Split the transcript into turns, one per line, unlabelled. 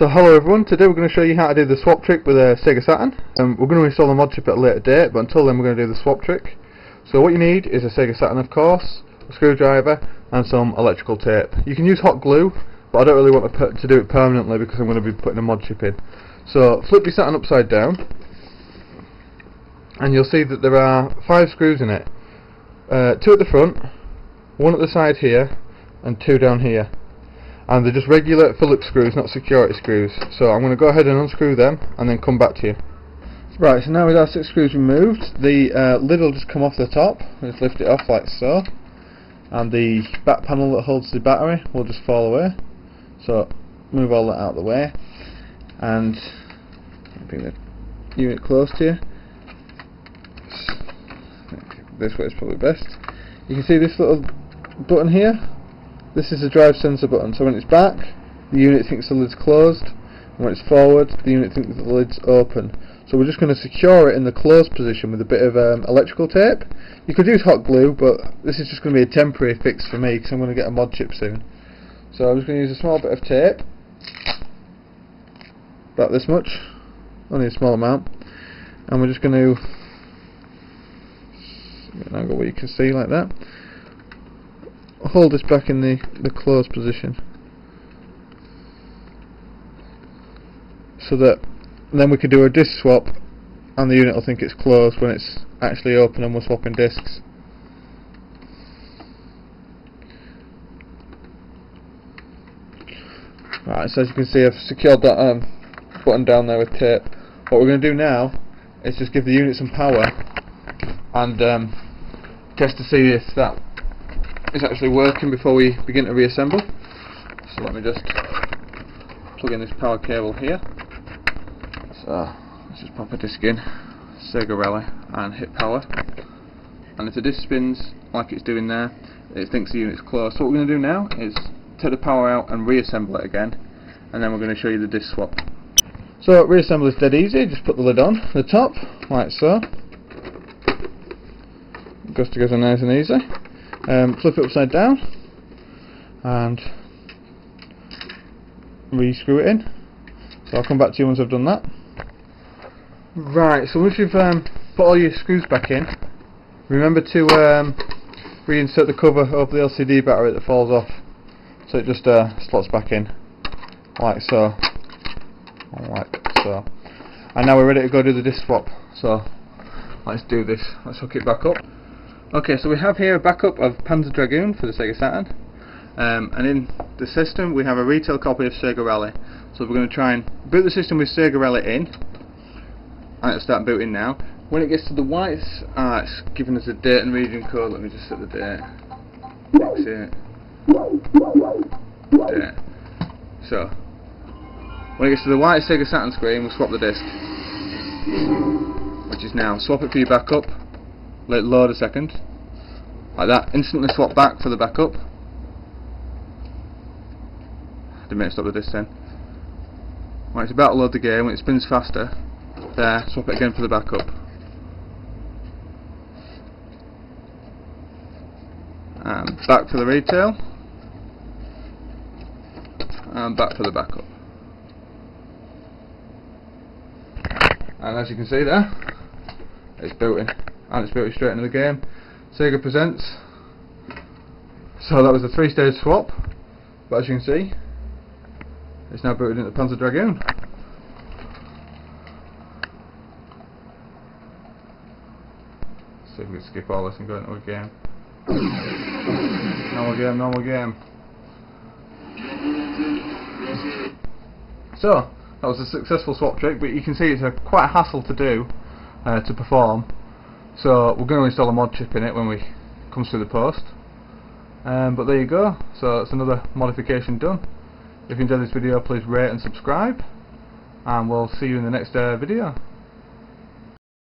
So hello everyone, today we're going to show you how to do the swap trick with a Sega Saturn. We're going to install the mod chip at a later date, but until then we're going to do the swap trick. So what you need is a Sega Saturn, of course, a screwdriver and some electrical tape. You can use hot glue, but I don't really want to do it permanently because I'm going to be putting a mod chip in. So flip your Saturn upside down and you'll see that there are 5 screws in it. 2 at the front, 1 at the side here and 2 down here. And they're just regular Phillips screws, not security screws. So I'm going to go ahead and unscrew them and then come back to you. Right, so now with our 6 screws removed, the lid will just come off the top. We'll just lift it off like so. And the back panel that holds the battery will just fall away. So move all that out of the way. And bring the unit close to you. This way is probably best. You can see this little button here. This is the drive sensor button, so when it's back, the unit thinks the lid's closed, and when it's forward, the unit thinks the lid's open. So we're just going to secure it in the closed position with a bit of electrical tape. You could use hot glue, but this is just going to be a temporary fix for me, because I'm going to get a mod chip soon. So I'm just going to use a small bit of tape, about this much, only a small amount, and we're just going to get an angle where you can see like that. Hold this back in the closed position so that then we can do a disc swap and the unit will think it's closed when it's actually open and we're swapping discs. Right, so as you can see I've secured that button down there with tape. What we're going to do now is just give the unit some power and test to see if that is actually working before we begin to reassemble. So let me just plug in this power cable here. So let's just pop a disc in, Sega Rally, and hit power. And if the disc spins like it's doing there, it thinks the unit's closed. So what we're going to do now is take the power out and reassemble it again, and then we're going to show you the disc swap. So reassemble is dead easy. Just put the lid on the top like so. It goes together nice and easy. Flip it upside down and re-screw it in. So I'll come back to you once I've done that. Right, so once you've put all your screws back in, remember to reinsert the cover over the LCD battery that falls off, so it just slots back in like so, like so. And now we're ready to go do the disc swap. So let's do this. Let's hook it back up. Okay, so we have here a backup of Panzer Dragoon for the Sega Saturn, and in the system we have a retail copy of Sega Rally. So we're going to try and boot the system with Sega Rally in, and it'll start booting now. When it gets to the whites, it's giving us a date and region code. Let me just set the date. Date. So when it gets to the white Sega Saturn screen, we'll swap the disc, which is now. Swap it for your backup. Let it load a second, like that. Instantly swap back for the backup. Didn't mean to stop the disc then. When it's about to load the game, when it spins faster, there, swap it again for the backup. And back for the retail, and back for the backup. And as you can see there, it's booting. And it's booted straight into the game. Sega presents. So that was a 3-stage swap, but as you can see, it's now booted into Panzer Dragoon. See if we can skip all this and go into a game. Normal game, normal game. So that was a successful swap trick, but you can see it's quite a hassle to do, to perform. So we're going to install a mod chip in it when we comes through the post. But there you go. So that's another modification done. If you enjoyed this video, please rate and subscribe, and we'll see you in the next video.